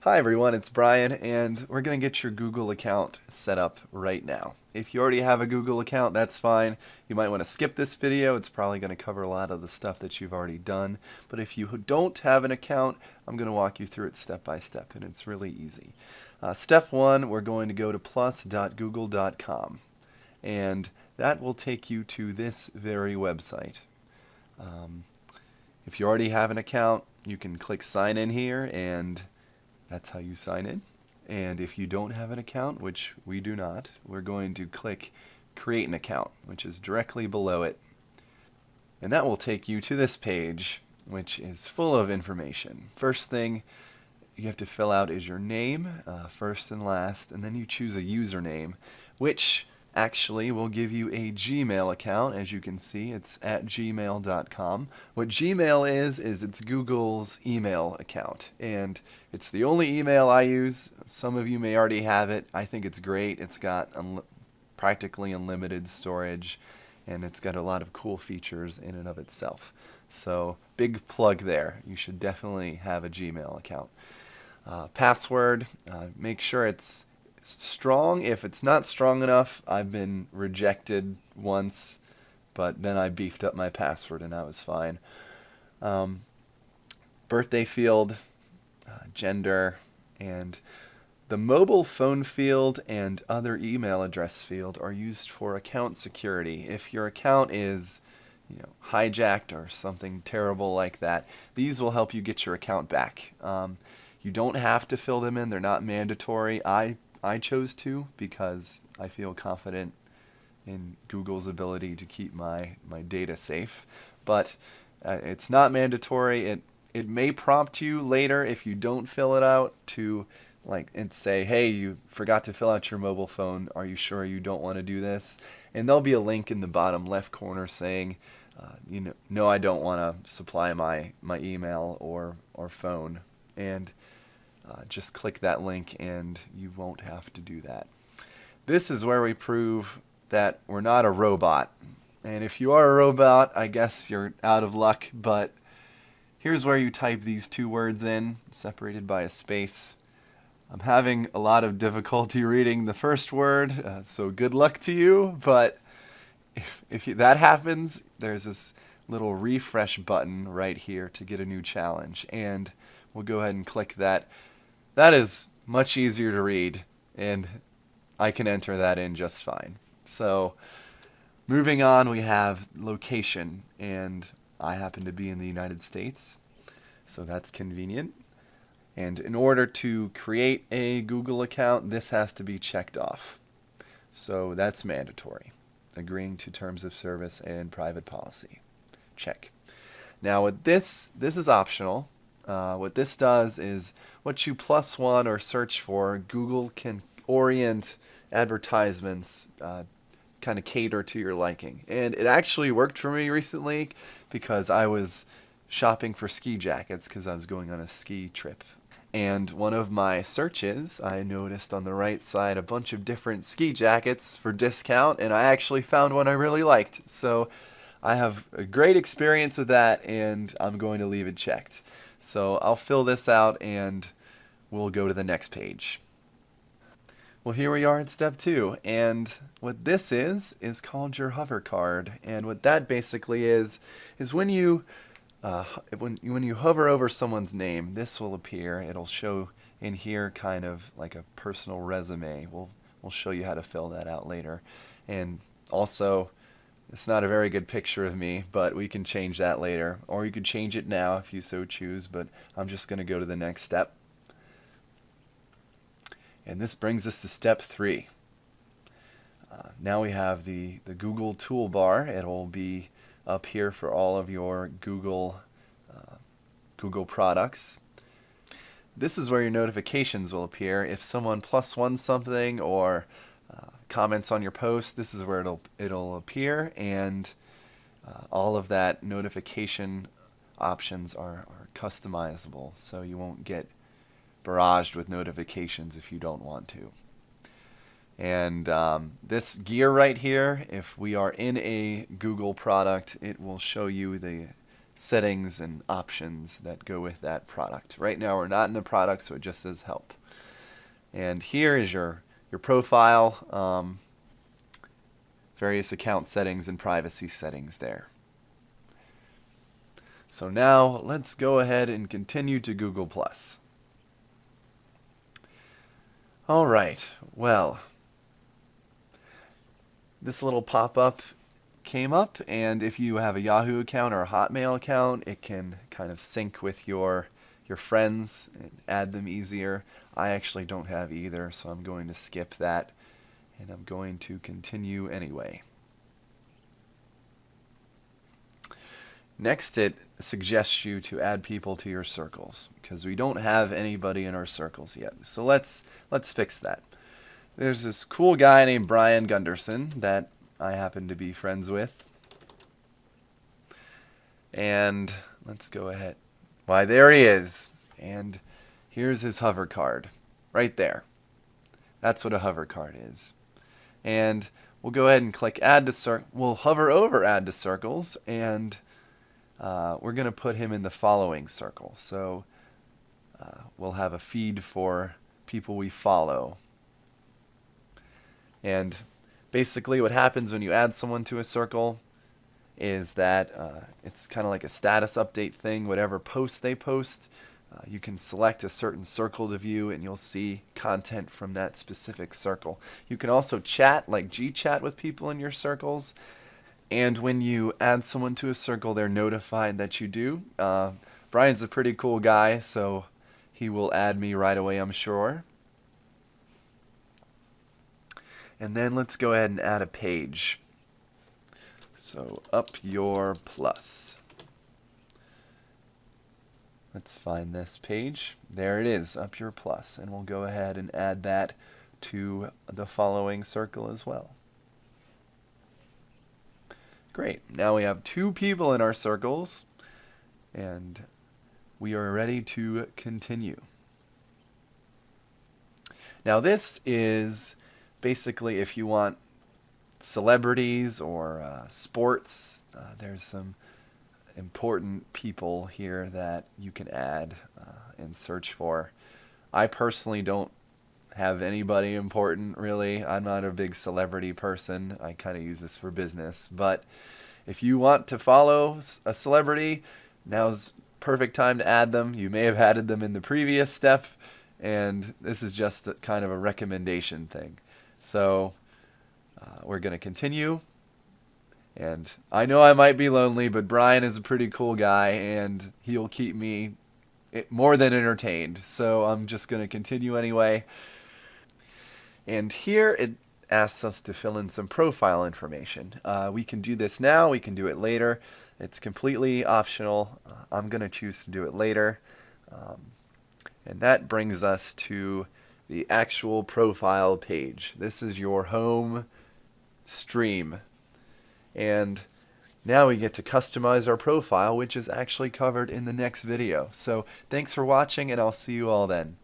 Hi everyone, it's Brian, and we're going to get your Google account set up right now. If you already have a Google account, that's fine. You might want to skip this video. It's probably going to cover a lot of the stuff that you've already done. But if you don't have an account, I'm going to walk you through it step by step, and it's really easy. Step one, we're going to go to plus.google.com, and that will take you to this very website. Um, if you already have an account, you can click sign in here, and that's how you sign in. And if you don't have an account, which we do not, we're going to click create an account, which is directly below it. And that will take you to this page, which is full of information. First thing you have to fill out is your name, first and last, and then you choose a username, which actually will give you a Gmail account. As you can see, it's at gmail.com. What Gmail is it's Google's email account, and it's the only email I use. Some of you may already have it. I think it's great. It's got practically unlimited storage, and it's got a lot of cool features in and of itself. So big plug there. You should definitely have a Gmail account. Password, make sure it's strong. If it's not strong enough, I've been rejected once, but then I beefed up my password and I was fine. Birthday field, gender, and the mobile phone field and other email address field are used for account security. If your account is hijacked or something terrible like that, these will help you get your account back. You don't have to fill them in. They're not mandatory. I chose to because I feel confident in Google's ability to keep my data safe. But it's not mandatory. It may prompt you later if you don't fill it out to and say, hey, you forgot to fill out your mobile phone. Are you sure you don't want to do this? And there'll be a link in the bottom left corner saying, no, I don't want to supply my email or phone. And just click that link and you won't have to do that. This is where we prove that we're not a robot. And if you are a robot, I guess you're out of luck, but here's where you type these two words in, separated by a space. I'm having a lot of difficulty reading the first word, so good luck to you, but if that happens, there's this little refresh button right here to get a new challenge, and we'll go ahead and click that. That is much easier to read, and I can enter that in just fine. So moving on, we have location, and I happen to be in the United States, so that's convenient. And in order to create a Google account, this has to be checked off. So that's mandatory. Agreeing to terms of service and private policy. Check. Now with this is optional. What this does is what you +1 or search for, Google can orient advertisements, kind of cater to your liking. And it actually worked for me recently because I was shopping for ski jackets because I was going on a ski trip. And one of my searches, I noticed on the right side a bunch of different ski jackets for discount, and I actually found one I really liked. So I have a great experience with that, and I'm going to leave it checked. So I'll fill this out and we'll go to the next page. Well, here we are at step 2, and what this is called your hover card. And what that basically is when you when you hover over someone's name, this will appear. It'll show in here kind of like a personal resume. We'll show you how to fill that out later. And also, it's not a very good picture of me, but we can change that later. Or you could change it now if you so choose, but I'm just going to go to the next step. And this brings us to step 3. Now we have the Google Toolbar. It'll be up here for all of your Google products. This is where your notifications will appear. If someone +1 something or comments on your post, this is where it'll appear, and all of that notification options are customizable, so you won't get barraged with notifications if you don't want to. And this gear right here, if we are in a Google product, it will show you the settings and options that go with that product. Right now we're not in the product, so it just says help. And here is your profile, various account settings and privacy settings there. So now let's go ahead and continue to Google+. All right, well, this little pop-up came up, and if you have a Yahoo account or a Hotmail account, it can kind of sync with your friends and add them easier. I actually don't have either, so I'm going to skip that, and I'm going to continue anyway. Next, it suggests you to add people to your circles, because we don't have anybody in our circles yet. So let's fix that. There's this cool guy named Brian Gunderson that I happen to be friends with. And let's go ahead. Why, there he is. And here's his hover card right there. That's what a hover card is. And we'll go ahead and click Add to Circle. We'll hover over Add to Circles, and we're going to put him in the following circle. So we'll have a feed for people we follow. And basically what happens when you add someone to a circle is that it's kind of like a status update thing. Whatever post they post, you can select a certain circle to view, and you'll see content from that specific circle. You can also chat, like G-chat, with people in your circles. And when you add someone to a circle, they're notified that you do. Brian's a pretty cool guy, so he will add me right away, I'm sure. And then let's go ahead and add a page. So Up Your Plus. Let's find this page. There it is, Up Your Plus. And we'll go ahead and add that to the following circle as well. Great. Now we have 2 people in our circles, and we are ready to continue. Now this is basically if you want celebrities or sports. There's some important people here that you can add and search for. I personally don't have anybody important, really. I'm not a big celebrity person. I kind of use this for business. But if you want to follow a celebrity, now's perfect time to add them. You may have added them in the previous step, and this is just kind of a recommendation thing. So we're going to continue. And I know I might be lonely, but Brian is a pretty cool guy, and he'll keep me more than entertained. So I'm just going to continue anyway. And here it asks us to fill in some profile information. We can do this now, we can do it later. It's completely optional. I'm going to choose to do it later. And that brings us to the actual profile page. This is your home stream. And now we get to customize our profile, which is actually covered in the next video. So thanks for watching, and I'll see you all then.